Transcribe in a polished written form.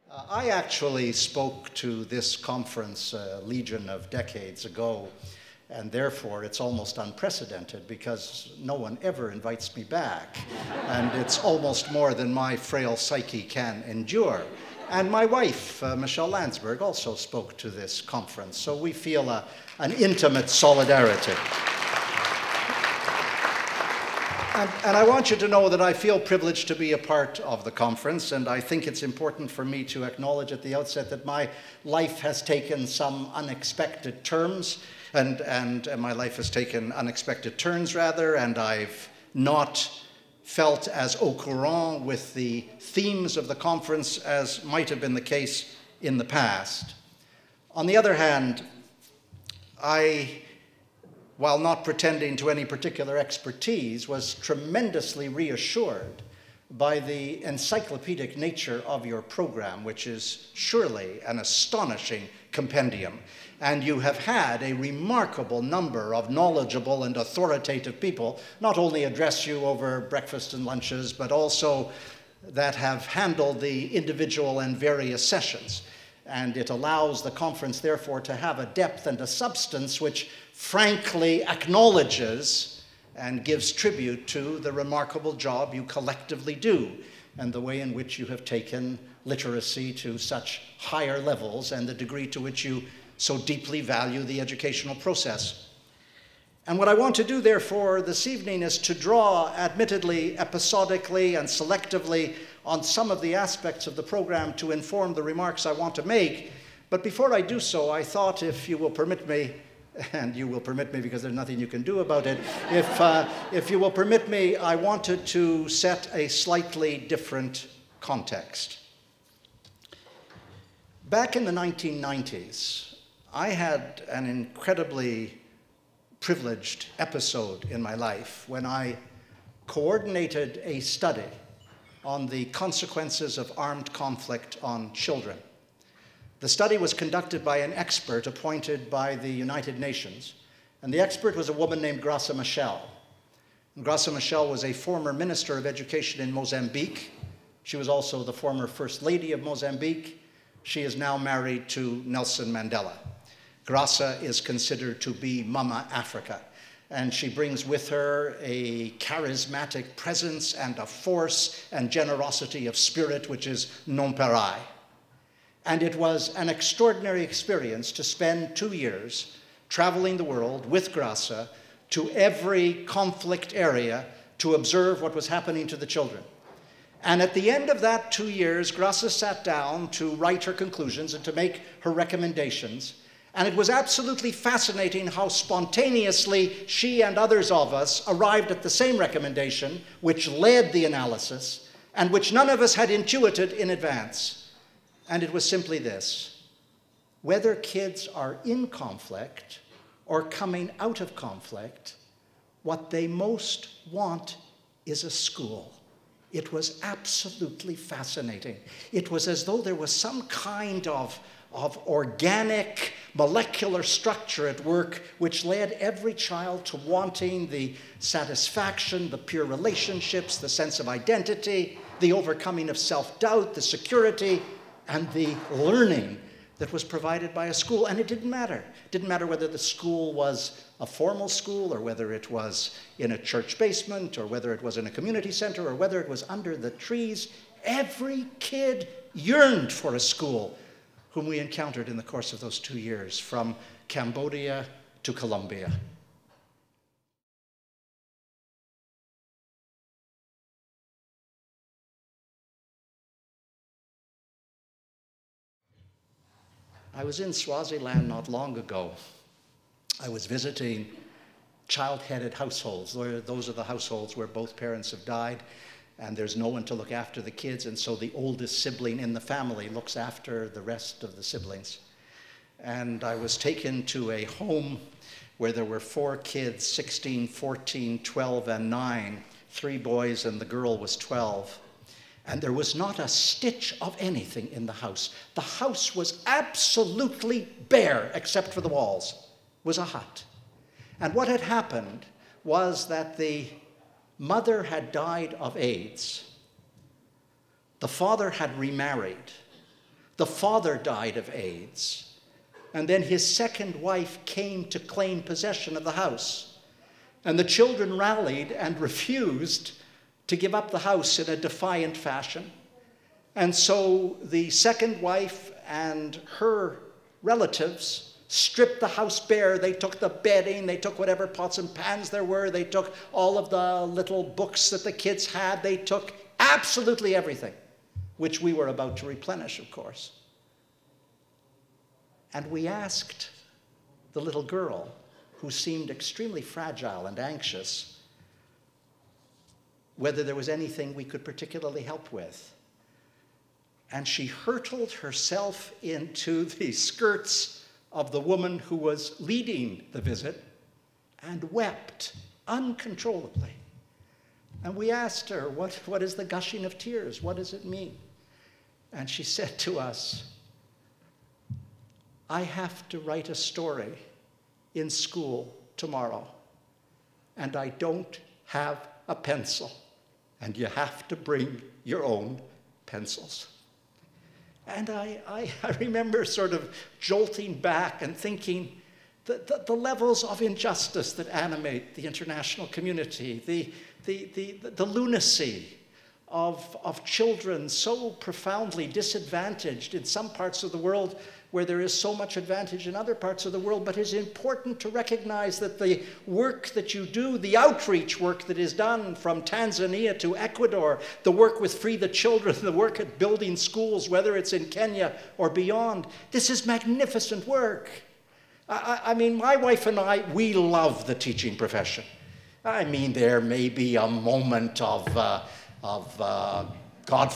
I actually spoke to this conference a legion of decades ago, and therefore it's almost unprecedented because no one ever invites me back. And it's almost more than my frail psyche can endure. And my wife, Michelle Landsberg, also spoke to this conference, so we feel an intimate solidarity. And I want you to know that I feel privileged to be a part of the conference, and I think it's important for me to acknowledge at the outset that my life has taken some unexpected turns, and my life has taken unexpected turns, rather, and I've not felt as au courant with the themes of the conference as might have been the case in the past. On the other hand, while not pretending to any particular expertise, was tremendously reassured by the encyclopedic nature of your program, which is surely an astonishing compendium. And you have had a remarkable number of knowledgeable and authoritative people not only address you over breakfast and lunches, but also that have handled the individual and various sessions. And it allows the conference, therefore, to have a depth and a substance which frankly acknowledges and gives tribute to the remarkable job you collectively do and the way in which you have taken literacy to such higher levels and the degree to which you so deeply value the educational process. And what I want to do, therefore, this evening is to draw, admittedly, episodically and selectively on some of the aspects of the program to inform the remarks I want to make. But before I do so, I thought, if you will permit me, and you will permit me because there's nothing you can do about it, if you will permit me, I wanted to set a slightly different context. Back in the 1990s, I had an incredibly privileged episode in my life when I coordinated a study on the consequences of armed conflict on children. The study was conducted by an expert appointed by the United Nations, and the expert was a woman named Graça Machel. Graça Machel was a former Minister of Education in Mozambique. She was also the former First Lady of Mozambique. She is now married to Nelson Mandela. Graça is considered to be Mama Africa, and she brings with her a charismatic presence and a force and generosity of spirit which is nonpareil. And it was an extraordinary experience to spend 2 years traveling the world with Graça to every conflict area to observe what was happening to the children. And at the end of that 2 years, Graça sat down to write her conclusions and to make her recommendations. And it was absolutely fascinating how spontaneously she and others of us arrived at the same recommendation, which led the analysis, and which none of us had intuited in advance. And it was simply this: whether kids are in conflict or coming out of conflict, what they most want is a school. It was absolutely fascinating. It was as though there was some kind of organic molecular structure at work which led every child to wanting the satisfaction, the peer relationships, the sense of identity, the overcoming of self-doubt, the security, and the learning that was provided by a school. And it didn't matter. It didn't matter whether the school was a formal school or whether it was in a church basement or whether it was in a community center or whether it was under the trees. Every kid yearned for a school, whom we encountered in the course of those 2 years, from Cambodia to Colombia. I was in Swaziland not long ago. I was visiting child-headed households. Those are the households where both parents have died, and there's no one to look after the kids, and so the oldest sibling in the family looks after the rest of the siblings. And I was taken to a home where there were 4 kids, 16, 14, 12, and 9, 3 boys, and the girl was 12. And there was not a stitch of anything in the house. The house was absolutely bare, except for the walls. It was a hut. And what had happened was that the mother had died of AIDS. The father had remarried. The father died of AIDS. And then his second wife came to claim possession of the house. And the children rallied and refused to give up the house in a defiant fashion. And so the second wife and her relatives stripped the house bare. They took the bedding, they took whatever pots and pans there were, they took all of the little books that the kids had, they took absolutely everything, which we were about to replenish, of course. And we asked the little girl, who seemed extremely fragile and anxious, whether there was anything we could particularly help with. And she hurtled herself into the skirts of the woman who was leading the visit and wept uncontrollably. And we asked her, what is the gushing of tears? What does it mean? And she said to us, I have to write a story in school tomorrow, and I don't have a pencil, and you have to bring your own pencils. And I remember sort of jolting back and thinking the levels of injustice that animate the international community, the lunacy of children so profoundly disadvantaged in some parts of the world where there is so much advantage in other parts of the world. But it's important to recognize that the work that you do, the outreach work that is done from Tanzania to Ecuador, the work with Free the Children, the work at building schools, whether it's in Kenya or beyond, this is magnificent work. I mean, my wife and I, we love the teaching profession. I mean, there may be a moment of God